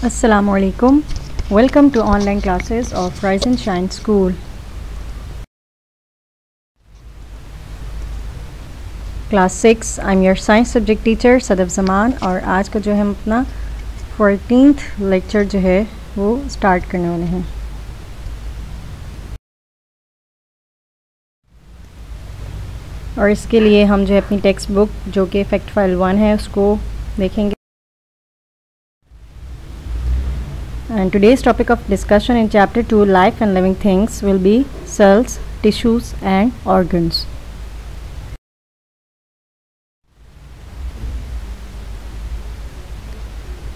Assalamu alaikum. Welcome to online classes of Rise and Shine School. Class 6. I'm your science subject teacher Sadaf ज़मान और आज का जो है हम अपना 14th लेक्चर जो है वो स्टार्ट करने वाले हैं। और इसके लिए हम जो है अपनी टेक्स्ट बुक जो कि फैक्ट फाइल 1 है उसको देखेंगे। And today's topic of discussion in chapter 2 life and living things will be cells, tissues and organs.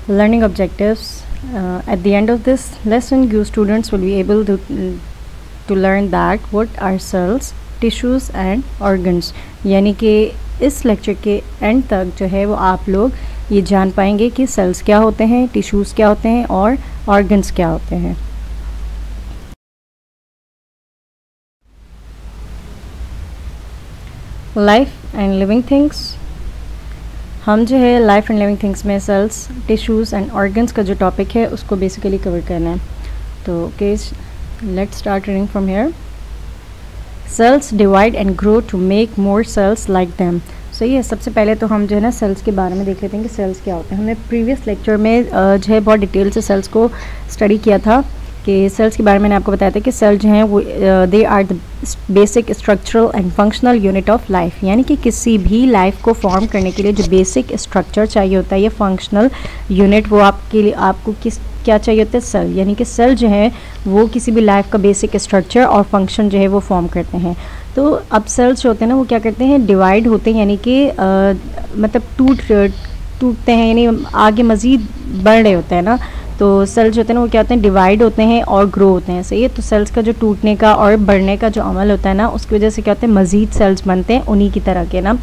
Learning objectives. At the end of this lesson you students will be able to learn that what are cells, tissues and organs. यानी कि इस lecture के and तक जो है वो आप लोग ये जान पाएंगे कि सेल्स क्या होते हैं, टिश्यूज़ क्या होते हैं और ऑर्गन्स क्या होते हैं। Life and living things. हम जो है लाइफ एंड लिविंग थिंग्स में सेल्स, टिश्यूज़ एंड ऑर्गन्स का जो टॉपिक है उसको बेसिकली कवर करना है। तो okay, let's start reading from here. Cells divide and grow to make more cells like them. सही है। सबसे पहले तो हम जो है ना सेल्स के बारे में देख लेते हैं कि सेल्स क्या होते हैं। हमने प्रीवियस लेक्चर में जो है बहुत डिटेल से सेल्स को स्टडी किया था कि सेल्स के बारे में मैंने आपको बताया था कि सेल जो हैं वो they are the basic structural and functional unit of life. यानी कि किसी भी लाइफ को फॉर्म करने के लिए जो बेसिक स्ट्रक्चर चाहिए होता है या फंक्शनल यूनिट वो आपको क्या चाहिए होता है? सेल। यानी कि सेल जो है वो किसी भी लाइफ का बेसिक स्ट्रक्चर और फंक्शन जो है वो फॉर्म करते हैं। तो अब सेल्स जो होते हैं ना वो क्या करते हैं? डिवाइड होते हैं, यानी कि मतलब टूटते हैं, यानी आगे मज़ीद बढ़ रहे होते हैं ना। तो सेल्स जो होते हैं ना वो क्या होते हैं? डिवाइड होते हैं और ग्रो होते हैं। सही है। तो सेल्स का जो टूटने का और बढ़ने का जो अमल होता है ना उसकी वजह से क्या होते हैं? मज़ीद सेल्स बनते हैं उन्हीं की तरह के ना।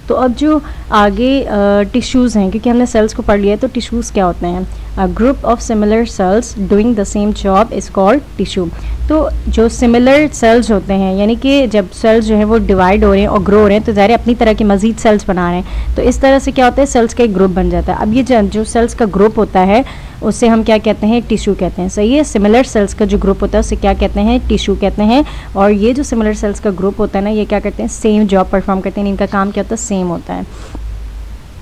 तो अब जो आगे टिश्यूज़ हैं, क्योंकि हमने सेल्स को पढ़ लिया है, तो टिश्यूज़ क्या होते हैं? A group of similar sales doing the same job is called tissue. तो जो सिमिलर सेल्स होते हैं, यानी कि जब सेल्स जो है वो डिवाइड हो रहे हैं और ग्रो हो रहे हैं तो ज़ाहिर अपनी तरह के मज़ीद सेल्स बना रहे हैं, तो इस तरह से क्या होता है? सेल्स का एक ग्रुप बन जाता है। अब ये जो सेल्स का ग्रुप होता है उससे हम क्या कहते हैं? टिश्यू कहते हैं। सही है। सिमिलर सेल्स का जो ग्रुप होता है उससे क्या कहते हैं? टिश्यू कहते हैं। और ये जो सिमिलर सेल्स का ग्रुप होता है ना ये क्या करते हैं? सेम जॉब परफॉर्म करते हैं, इनका काम क्या होता है? सेम होता है।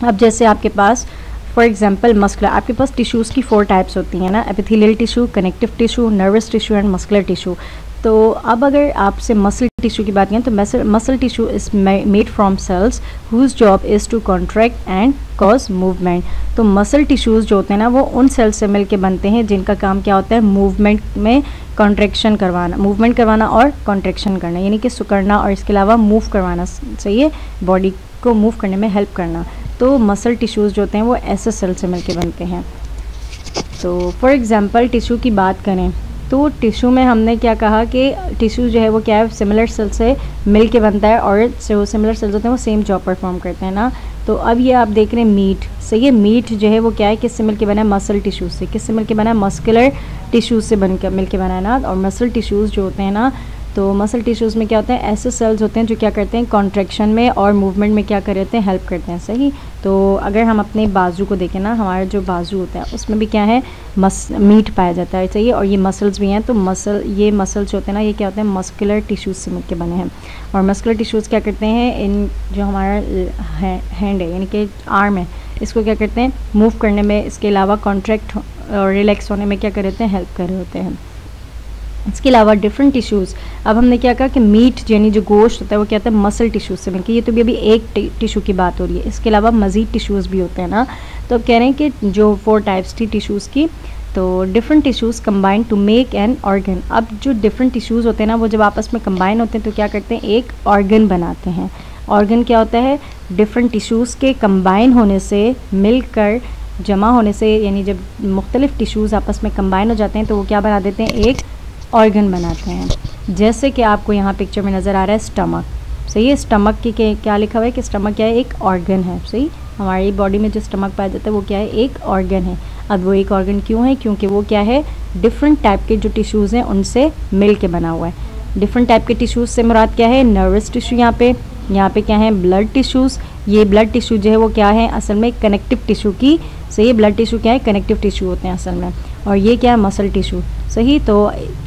अब जैसे आपके पास फॉर एग्जांपल मस्कुलर, आपके पास टिश्यूज़ की 4 टाइप्स होती हैं ना, epithelial tissue, connective tissue, nervous tissue and muscular tissue. तो अब अगर आपसे मसल टिश्यू की बात करें तो muscle tissue is made from cells whose job is to contract and cause movement. तो मसल टिश्यूज़ जो होते हैं ना वो उन सेल्स से मिल के बनते हैं जिनका काम क्या होता है? मूवमेंट में कॉन्ट्रैक्शन करवाना, मूवमेंट करवाना और कॉन्ट्रैक्शन करना, यानी कि सिकुड़ना और इसके अलावा मूव करवाना। सही है। बॉडी को मूव करने में हेल्प करना। तो मसल टिश्यूज़ जो होते हैं वो ऐसे सेल से मिलके बनते हैं। तो फॉर एग्जांपल टिश्यू की बात करें तो टिश्यू में हमने क्या कहा कि टिश्यू जो है वो क्या है? सिमिलर सेल से मिल के बनता है और जो सिमिलर सेल्स होते हैं वो सेम जॉब परफॉर्म करते हैं ना। तो अब ये आप देख रहे हैं मीट। सही है। मीट जो है वो क्या है? किससे मिल के बना है? मसल टिश्यूज़ से। किससे मिल के बना है? मस्कुलर टिश्यूज़ से मिल के बना है ना। और मसल टिश्यूज़ जो होते हैं ना, तो मसल टिश्यूज़ में क्या होते हैं? ऐसे सेल्स होते हैं जो क्या करते हैं? कॉन्ट्रैक्शन में और मूवमेंट में क्या करते हैं? हेल्प करते हैं। सही। तो अगर हम अपने बाजू को देखें ना, हमारा जो बाजू होता है उसमें भी क्या है? मीट पाया जाता है। सही है। और ये मसल्स भी हैं। तो ये मसल्स जो होते हैं ना ये क्या होते हैं? मस्कुलर टिश्यूज़ से मिलके बने हैं। और मस्कुलर टिश्यूज़ क्या करते हैं? इन जो हमारा हैंड है यानी कि आर्म है इसको क्या करते हैं? मूव करने में, इसके अलावा कॉन्ट्रैक्ट और रिलैक्स होने में क्या कर रहे हैं? हेल्प कर रहे होते हैं। इसके अलावा डिफरेंट टिश्यूज़, अब हमने क्या कहा कि मीट यानी जो गोश्त होता है वो क्या होता है? मसल टिश्यूज़ से मिलकर। ये तो भी अभी एक टिश्यू की बात हो रही है, इसके अलावा मज़ीद टिश्यूज़ भी होते हैं ना। तो अब कह रहे हैं कि जो 4 टाइप्स थी टिश्यूज़ की, तो different tissues combine to make an organ. अब जो डिफरेंट टिश्यूज़ होते हैं ना वो जब आपस में कंबाइन होते हैं तो क्या करते हैं? एक ऑर्गन बनाते हैं। ऑर्गन क्या होता है? डिफरेंट टिश्यूज़ के कंबाइन होने से, मिलकर जमा होने से, यानी जब मुख्तलिफ टिश्यूज़ आपस में कंबाइन हो जाते हैं तो वो क्या बना देते हैं? एक ऑर्गन बनाते हैं। जैसे कि आपको यहाँ पिक्चर में नज़र आ रहा है स्टमक। सही है। स्टमक की क्या लिखा हुआ है कि स्टमक क्या है? एक ऑर्गन है। सही। हमारी बॉडी में जो स्टमक पाया जाता है वो क्या है? एक ऑर्गन है। अब वो एक ऑर्गन क्यों है? क्योंकि वो क्या है? डिफरेंट टाइप के जो टिश्यूज़ हैं उनसे मिल के बना हुआ है। डिफरेंट टाइप के टिश्यूज़ से मुराद क्या है? नर्वस टिश्यू यहाँ पे क्या है? ब्लड टिश्यूज़, ये ब्लड टिश्यू जो है वो क्या है असल में कनेक्टिव टिश्यू की, सही, ब्लड टिश्यू क्या है कनेक्टिव टिश्यू होते हैं असल में, और ये क्या है मसल टिश्यू, सही। तो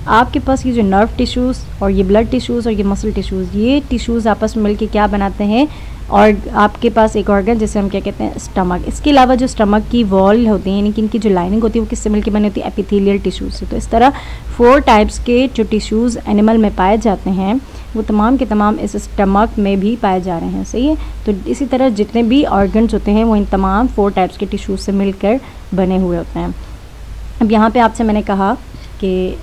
आपके पास ये जो नर्व टिश्यूज़ और ये ब्लड टिश्यूज़ और ये मसल टिश्यूज़, ये टिश्यूज़ आपस में मिलकर क्या बनाते हैं, और आपके पास एक ऑर्गन जिसे हम क्या कहते हैं स्टमक। इसके अलावा जो स्टमक की वॉल होती है यानी कि इनकी जो लाइनिंग होती है वो किससे मिलकर बनी होती है, एपिथेलियल टिश्यूज से। तो इस तरह 4 टाइप्स के जो टिश्यूज़ एनिमल में पाए जाते हैं वो तमाम के तमाम इस स्टमक में भी पाए जा रहे हैं, सही है। तो इसी तरह जितने भी ऑर्गन्स होते हैं वो इन तमाम 4 टाइप्स के टिश्यूज़ से मिलकर बने हुए होते हैं। अब यहाँ पे आपसे मैंने कहा कि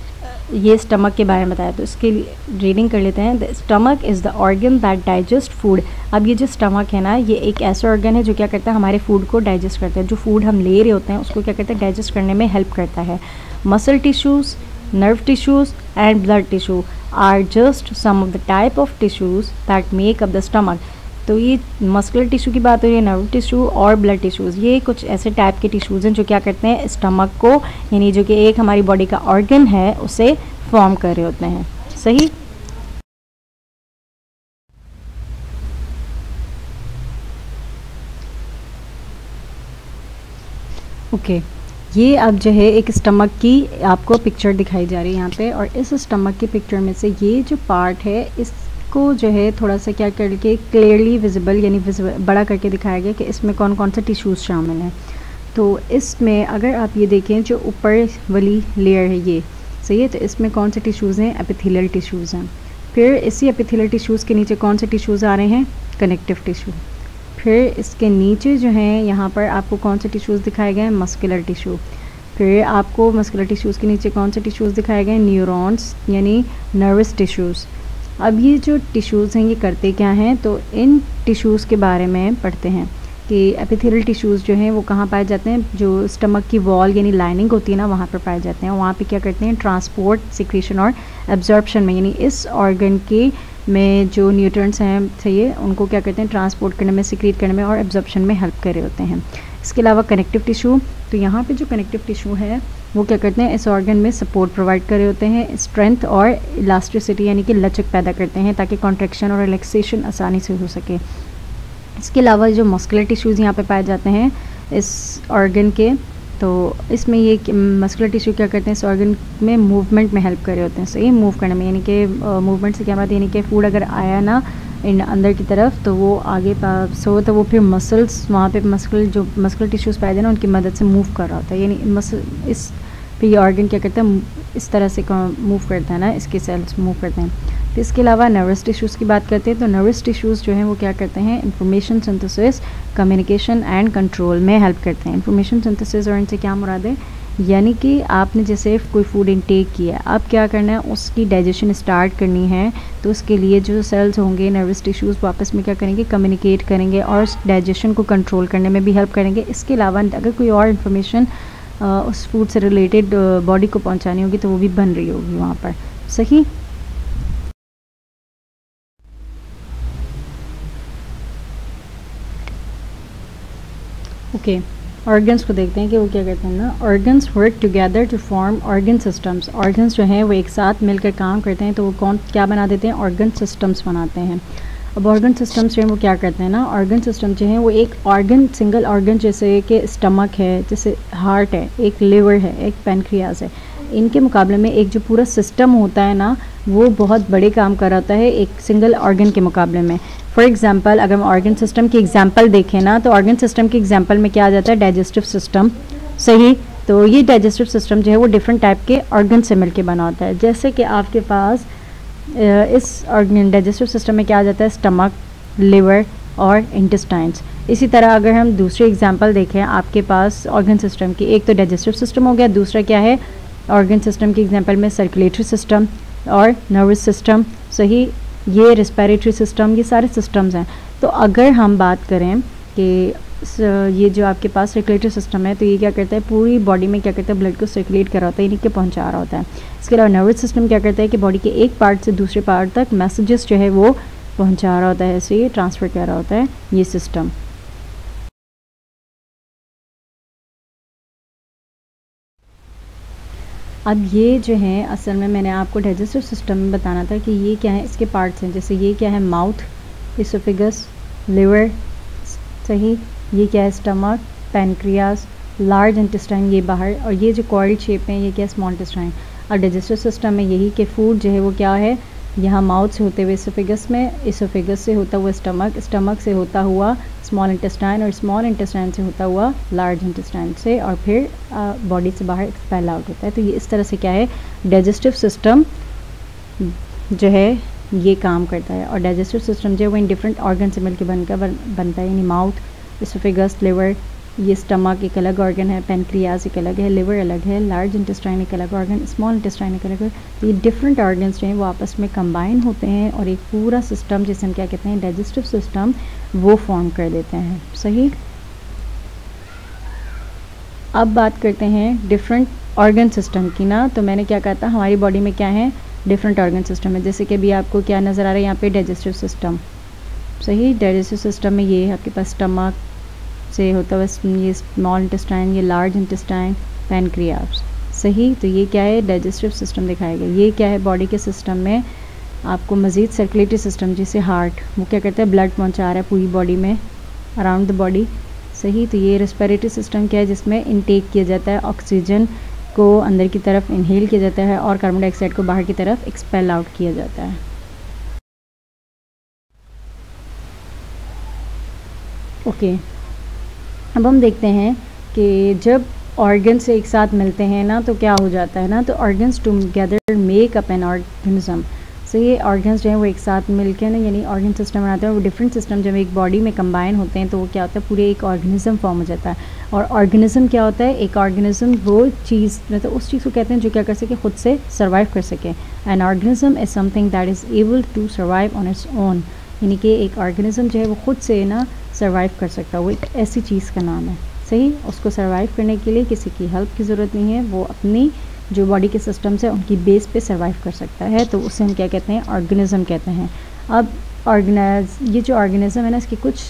ये स्टमक के बारे में बताया, तो इसके लिए रीडिंग कर लेते हैं। The stomach is the organ that digest food. अब ये जो स्टमक है ना, ये एक ऐसा ऑर्गन है जो क्या करता है हमारे फूड को डाइजेस्ट करता है, जो फूड हम ले रहे होते हैं उसको क्या करता है डाइजेस्ट करने में हेल्प करता है। Muscle tissues, nerve tissues and blood tissue are just some of the type of tissues that make up the stomach. तो ये मस्कुलर टिश्यू की बात हो रही है, नर्व टिश्यू और ब्लड टिश्यूज़, ये कुछ ऐसे टाइप के टिश्यूज़ हैं जो क्या करते हैं स्टमक को, यानी जो कि एक हमारी बॉडी का ऑर्गन है, उसे फॉर्म कर रहे होते हैं, सही। ओके, ये अब जो है एक स्टमक की आपको पिक्चर दिखाई जा रही है यहाँ पे, और इस स्टमक की पिक्चर में से ये जो पार्ट है इसको जो है थोड़ा सा क्या करके क्लियरली विजिबल यानी बड़ा करके दिखाया गया कि इसमें कौन कौन से टिश्यूज़ शामिल हैं। तो इसमें अगर आप ये देखें जो ऊपर वाली लेयर है ये, सही है, तो इसमें कौन से टिश्यूज़ हैं, एपिथेलियल टिश्यूज़ हैं। फिर इसी एपिथेलियल टिश्यूज़ के नीचे कौन से टिश्यूज़ आ रहे हैं, कनेक्टिव टिश्यू। फिर इसके नीचे जो हैं यहाँ पर आपको कौन से टिश्यूज़ दिखाए गए हैं, मस्कुलर टिश्यू। फिर आपको मस्कुलर टिश्यूज़ के नीचे कौन से टिश्यूज़ दिखाए गए हैं, न्यूरॉन्स यानी नर्वस टिश्यूज़। अब ये जो टिश्यूज़ हैं ये करते क्या हैं, तो इन टिश्यूज़ के बारे में पढ़ते हैं कि एपिथेलियल टिश्यूज़ जो हैं वो कहाँ पाए जाते हैं, जो स्टमक की वॉल यानी लाइनिंग होती है ना वहाँ पर पाए जाते हैं। वहाँ पे क्या करते हैं ट्रांसपोर्ट, सिक्रीशन और एब्जॉर्प्शन में, यानी इस ऑर्गन के में जो न्यूट्रिएंट्स हैं सही है उनको क्या करते हैं ट्रांसपोर्ट करने में, सिक्रीट करने में और एब्जॉर्प्शन में हेल्प कर रहे होते हैं। इसके अलावा कनेक्टिव टिश्यू, तो यहाँ पे जो कनेक्टिव टिश्यू है वो क्या करते हैं इस ऑर्गन में सपोर्ट प्रोवाइड कर रहे होते हैं, स्ट्रेंथ और इलास्टिसिटी यानी कि लचक पैदा करते हैं ताकि कॉन्ट्रैक्शन और रिलैक्सेशन आसानी से हो सके। इसके अलावा जो मस्कुलर टिश्यूज़ यहाँ पे पाए जाते हैं इस ऑर्गन के, तो इसमें ये मस्कुलर टिश्यू क्या करते हैं इस ऑर्गन में मूवमेंट में हेल्प कर रहे होते हैं, सही, मूव करने में, यानी कि मूवमेंट से क्या बात, यानी कि फूड अगर आया ना इन अंदर की तरफ तो वो आगे सो तो वो फिर मसल्स वहाँ पे मस्कुलर टिश्यूज़ पाए जाए ना उनकी मदद से मूव कर रहा होता है, यानी मसल इस पे ये ऑर्गन क्या करता है इस तरह से मूव करता है ना, इसके सेल्स मूव करते हैं। तो इसके अलावा नर्वस टिश्यूज़ की बात करते हैं तो नर्वस टिश्यूज़ जो हैं वो क्या करते हैं information synthesis, communication and control में हेल्प करते हैं। इंफॉर्मेशन सिंथेसिस और इनसे क्या मुराद है, यानी कि आपने जैसे कोई फूड इनटेक किया है, अब क्या करना है उसकी डाइजेशन स्टार्ट करनी है, तो उसके लिए जो सेल्स होंगे नर्वस टिश्यूज़ वापस में क्या करेंगे कम्युनिकेट करेंगे और डाइजेशन को कंट्रोल करने में भी हेल्प करेंगे। इसके अलावा अगर कोई और इन्फॉर्मेशन उस फूड से रिलेटेड बॉडी को पहुंचानी होगी तो वो भी बन रही होगी वहाँ पर, सही। ओके, ऑर्गन्स को देखते हैं कि वो क्या करते हैं ना, organs work together to form organ systems. Organs जो हैं वो एक साथ मिलकर काम करते हैं तो वो क्या बना देते हैं, ऑर्गन सिस्टम्स बनाते हैं। अब ऑर्गन सिस्टम्स जो हैं वो क्या करते हैं ना, ऑर्गन सिस्टम जो हैं वो एक ऑर्गन, सिंगल ऑर्गन जैसे कि स्टमक है, जैसे हार्ट है, एक लिवर है, एक पैनक्रियाज है, इनके मुकाबले में एक जो पूरा सिस्टम होता है ना वो बहुत बड़े काम कर रहा है एक सिंगल ऑर्गन के मुकाबले में। फॉर एग्जांपल अगर हम ऑर्गन सिस्टम की एग्जांपल देखें ना तो ऑर्गन सिस्टम की एग्जांपल में क्या आ जाता है, डाइजेस्टिव सिस्टम, सही। तो ये डाइजेस्टिव सिस्टम जो है वो डिफरेंट टाइप के ऑर्गन से मिलकर बना होता है, जैसे कि आपके पास इस ऑर्गन डाइजेस्टिव सिस्टम में क्या आ जाता है, स्टमक, लिवर और इंटेस्टाइन्स। इसी तरह अगर हम दूसरी एग्जांपल देखें आपके पास ऑर्गन सिस्टम की, एक तो डाइजेस्टिव सिस्टम हो गया, दूसरा क्या है ऑर्गन सिस्टम की एग्जांपल में सर्कुलेटरी सिस्टम और नर्वस सिस्टम, सही, ये रेस्पिरेटरी सिस्टम, ये सारे सिस्टम्स हैं। तो अगर हम बात करें कि ये जो आपके पास सर्कुलेटरी सिस्टम है तो ये क्या करता है पूरी बॉडी में क्या करता है ब्लड को सर्कुलेट कर रहा होता है, यानी कि पहुंचा रहा होता है। इसके अलावा नर्वस सिस्टम क्या करता है कि बॉडी के एक पार्ट से दूसरे पार्ट तक मैसेजेस जो है वो पहुंचा रहा होता है, ऐसे ये ट्रांसफ़र कर रहा होता है ये सिस्टम। अब ये जो है असल में मैंने आपको डाइजेस्टिव सिस्टम में बताना था कि ये क्या है, इसके पार्ट्स हैं, जैसे ये क्या है माउथ, इसोफेगस, लिवर, सही, ये क्या है, स्टमक, पैनक्रियाज, लार्ज इंटेस्टाइन ये बाहर, और ये जो कॉइल्ड शेप है ये क्या है, स्मॉल इंटेस्टाइन। और डाइजेस्टिव सिस्टम में यही कि फूड जो है वो क्या है, यहाँ माउथ से होते हुए इसोफेगस में, इसोफेगस से होता हुआ स्टमक, स्टमक से होता हुआ स्मॉल इंटेस्टाइन, और स्मॉल इंटेस्टाइन से होता हुआ लार्ज इंटेस्टाइन से, और फिर बॉडी से बाहर एक्सपेल आउट होता है। तो ये इस तरह से क्या है, डाइजेस्टिव सिस्टम जो है ये काम करता है। और डाइजेस्टिव सिस्टम जो है वो इन डिफरेंट ऑर्गन से मिलकर बनता है, यानी माउथ, इसोफेगस, लिवर, ये स्टमक एक अलग ऑर्गन है, पैनक्रियाज एक अलग है, लिवर अलग है, लार्ज इंटेस्टाइन एक अलग ऑर्गन, स्मॉल इंटेस्टाइन एक अलग है। तो ये डिफरेंट ऑर्गन्स जो हैं वो आपस में कंबाइन होते हैं और एक पूरा सिस्टम जिसे हम क्या कहते हैं, डाइजेस्टिव सिस्टम, वो फॉर्म कर देते हैं। सही, अब बात करते हैं डिफरेंट ऑर्गन सिस्टम की ना। तो मैंने क्या कहा था, हमारी बॉडी में क्या है, डिफरेंट ऑर्गन सिस्टम है। जैसे कि अभी आपको क्या नज़र आ रहा है यहाँ पे, डाइजेस्टिव सिस्टम। सही, डाइजेस्टिव सिस्टम में ये आपके पास स्टमक से होता हुआ ये स्मॉल इंटेस्टाइन, ये लार्ज इंटेस्टाइन, पैनक्रियाज। सही, तो ये क्या है, डाइजेस्टिव सिस्टम दिखाएगा। ये क्या है, बॉडी के सिस्टम में आपको मज़ीद सर्कुलेटरी सिस्टम, जैसे हार्ट, वो क्या करता है, ब्लड पहुंचा रहा है पूरी बॉडी में, अराउंड द बॉडी। सही, तो ये रेस्पिरेटरी सिस्टम क्या है, जिसमें इनटेक किया जाता है, ऑक्सीजन को अंदर की तरफ इनहेल किया जाता है और कार्बन डाइऑक्साइड को बाहर की तरफ एक्सपेल आउट किया जाता है। ओके, अब हम देखते हैं कि जब ऑर्गन्स एक साथ मिलते हैं ना तो क्या हो जाता है ना, तो organs together make up an organism. So ये ऑर्गन्स जो हैं वो एक साथ मिलकर ना, यानी ऑर्गन सिस्टम बनाते हैं। वो डिफरेंट सिस्टम जब एक बॉडी में कंबाइन होते हैं तो वो क्या होता है, पूरे एक ऑर्गेनिज्म फॉर्म हो जाता है। और ऑर्गेनिज्म क्या होता है, एक ऑर्गेनिज्म वो चीज़, मतलब उस चीज़ को कहते हैं जो क्या कर सके, खुद से सर्वाइव कर सके। An organism is something that is able to survive on its own, यानी कि एक ऑर्गेनिज्म जो है वो खुद से ना सर्वाइव कर सकता है। वो एक ऐसी चीज़ का नाम है। सही, उसको सर्वाइव करने के लिए किसी की हेल्प की ज़रूरत नहीं है, वो अपनी जो बॉडी के सिस्टम्स है उनकी बेस पे सर्वाइव कर सकता है। तो उसे हम क्या कहते हैं, ऑर्गेनिज्म कहते हैं। अब ये जो ऑर्गेनिज्म है ना, इसके कुछ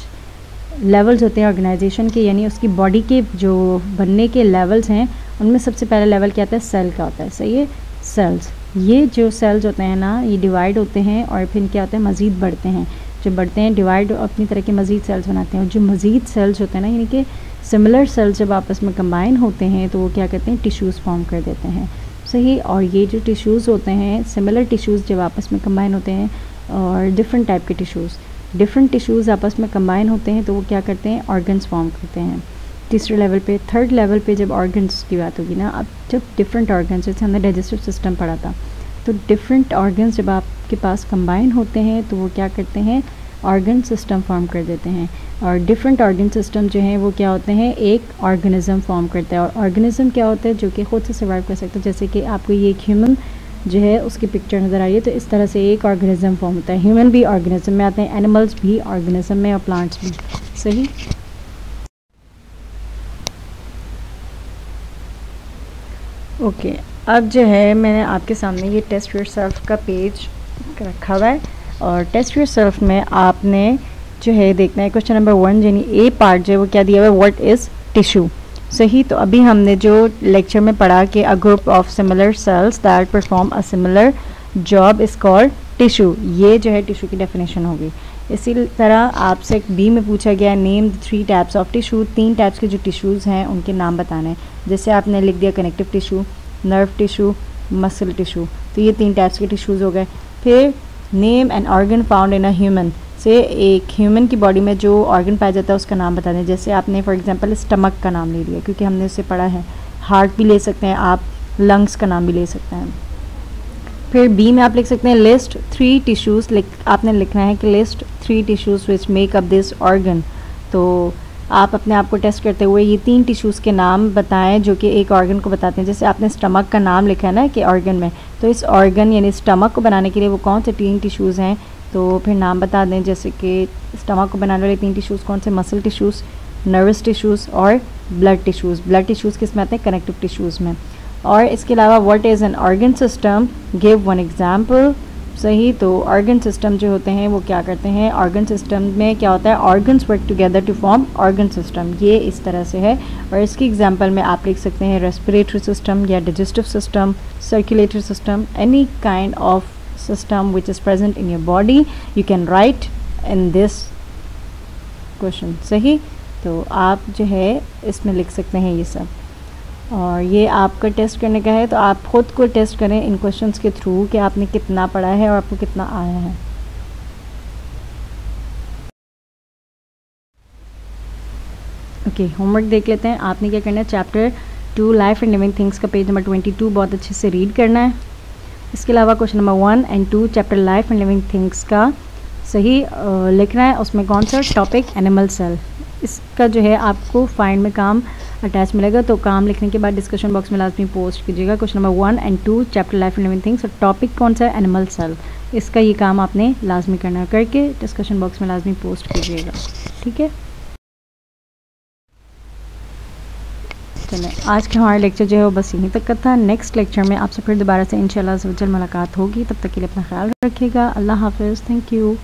लेवल्स होते हैं ऑर्गेनाइजेशन के, यानी उसकी बॉडी के जो बनने के लेवल्स हैं उनमें सबसे पहला लेवल क्या होता है, सेल का होता है। सही है, सेल्स, ये जो सेल्स होते हैं ना ये डिवाइड होते हैं और फिर क्या होता है, मज़ीद बढ़ते हैं। जो बढ़ते हैं डिवाइड अपनी तरह के मज़ीद सेल्स बनाते हैं। और जो मज़ीद सेल्स होते हैं ना, यानी कि सिमिलर सेल्स जब आपस में कंबाइन होते हैं तो वो क्या करते हैं, टिश्यूज़ फॉर्म कर देते हैं। सही, और ये जो टिश्यूज़ होते हैं, सिमिलर टिश्यूज़ जब आपस में कंबाइन होते हैं, और डिफरेंट टाइप के डिफरेंट टिश्यूज़ आपस में कंबाइन होते हैं तो वो क्या करते हैं, ऑर्गन्स फॉर्म करते हैं। तीसरे लेवल पे, थर्ड लेवल पे जब ऑर्गन्स की बात होगी ना, अब जब डिफरेंट ऑर्गन्स, जैसे हमने डाइजेस्टिव सिस्टम पढ़ा था, तो डिफरेंट ऑर्गन्स जब आपके पास कंबाइन होते हैं तो वो क्या करते हैं, ऑर्गन सिस्टम फॉर्म कर देते हैं। और डिफरेंट ऑर्गन सिस्टम जो हैं वो क्या होते हैं, एक ऑर्गेनिज्म फॉर्म करता है। और ऑर्गेनिज्म क्या होता है, जो कि खुद से सर्वाइव कर सकता है। जैसे कि आपको ये एक ह्यूमन जो है उसकी पिक्चर नज़र आ रही है, तो इस तरह से एक ऑर्गेनिज्म फॉर्म होता है। ह्यूमन भी ऑर्गेनिज्म में आते हैं, एनिमल्स भी ऑर्गेनिज्म में, और प्लांट्स भी। सही, ओके, अब जो है मैंने आपके सामने ये टेस्ट योरसेल्फ का पेज रखा हुआ है, और टेस्ट योरसेल्फ में आपने जो है देखना है क्वेश्चन नंबर 1, यानी ए पार्ट जो है वो क्या दिया हुआ है, व्हाट इज़ टिश्यू। सही, तो अभी हमने जो लेक्चर में पढ़ा कि a group of similar sales that perform a similar job is called tissue. ये जो है टिश्यू की डेफिनेशन होगी। इसी तरह आपसे बी में पूछा गया, name 3 types of tissue, 3 types के जो टिश्यूज़ हैं उनके नाम बताने हैं। जैसे आपने लिख दिया connective tissue, nerve tissue, muscle tissue, तो ये 3 टाइप्स के टिश्यूज़ हो गए। फिर name an organ found in a human, से एक ह्यूमन की बॉडी में जो ऑर्गन पाया जाता है उसका नाम बता दें। जैसे आपने फॉर एग्जांपल स्टमक का नाम ले लिया क्योंकि हमने उसे पढ़ा है। हार्ट भी ले सकते हैं आप, लंग्स का नाम भी ले सकते हैं। फिर बी में आप लिख सकते हैं लिस्ट 3 टिश्यूज़, आपने लिखना है कि list 3 tissues which make up this organ. तो आप अपने आप को टेस्ट करते हुए ये 3 टिश्यूज़ के नाम बताएं जो कि एक ऑर्गन को बताते हैं। जैसे आपने स्टमक का नाम लिखा है ना कि ऑर्गन में, तो इस ऑर्गन यानी स्टमक को बनाने के लिए वो कौन से 3 टिश्यूज़ हैं, तो फिर नाम बता दें। जैसे कि स्टमक को बनाने वाले 3 टिश्यूज़ कौन से, मसल टिश्यूज़, नर्वस टिश्यूज़ और ब्लड टिश्यूज़। ब्लड टिश्यूज़ किस में आते हैं, कनेक्टिव टिश्यूज़ में। और इसके अलावा what is an organ system, give 1 example. सही, तो ऑर्गन सिस्टम जो होते हैं वो क्या करते हैं, ऑर्गन सिस्टम में क्या होता है, organs work together to form organ system. ये इस तरह से है। और इसकी एग्जांपल में आप लिख सकते हैं रेस्पिरेटरी सिस्टम या digestive system, circulatory system, any kind of system which is present in your body you can write in this question, सही। तो आप जो है इसमें लिख सकते हैं ये सब, और ये आपका टेस्ट करने का है, तो आप ख़ुद को टेस्ट करें इन क्वेश्चंस के थ्रू कि आपने कितना पढ़ा है और आपको कितना आया है। ओके, होमवर्क देख लेते हैं। आपने क्या करना है, chapter 2 life and living things का पेज नंबर 22 बहुत अच्छे से रीड करना है। इसके अलावा question number 1 and 2 chapter life and living things का सही लिखना है। उसमें कौन सा टॉपिक, एनिमल सेल। इसका जो है आपको फाइंड में काम अटैच मिलेगा, तो काम लिखने के बाद डिस्कशन बॉक्स में लाजमी पोस्ट कीजिएगा। Question number 1 and 2 chapter life and living things, और टॉपिक कौन सा है, एनिमल सेल। इसका ये काम आपने लाजमी करना, करके डिस्कशन बॉक्स में लाजमी पोस्ट कीजिएगा, ठीक है। चलें, आज का हमारा लेक्चर जो है वो बस यहीं तक का था। नेक्स्ट लेक्चर में आपसे फिर दोबारा से इंशाल्लाह मुलाकात होगी। तब तक के लिए अपना ख्याल रखिएगा। अल्लाह हाफिज़, थैंक यू।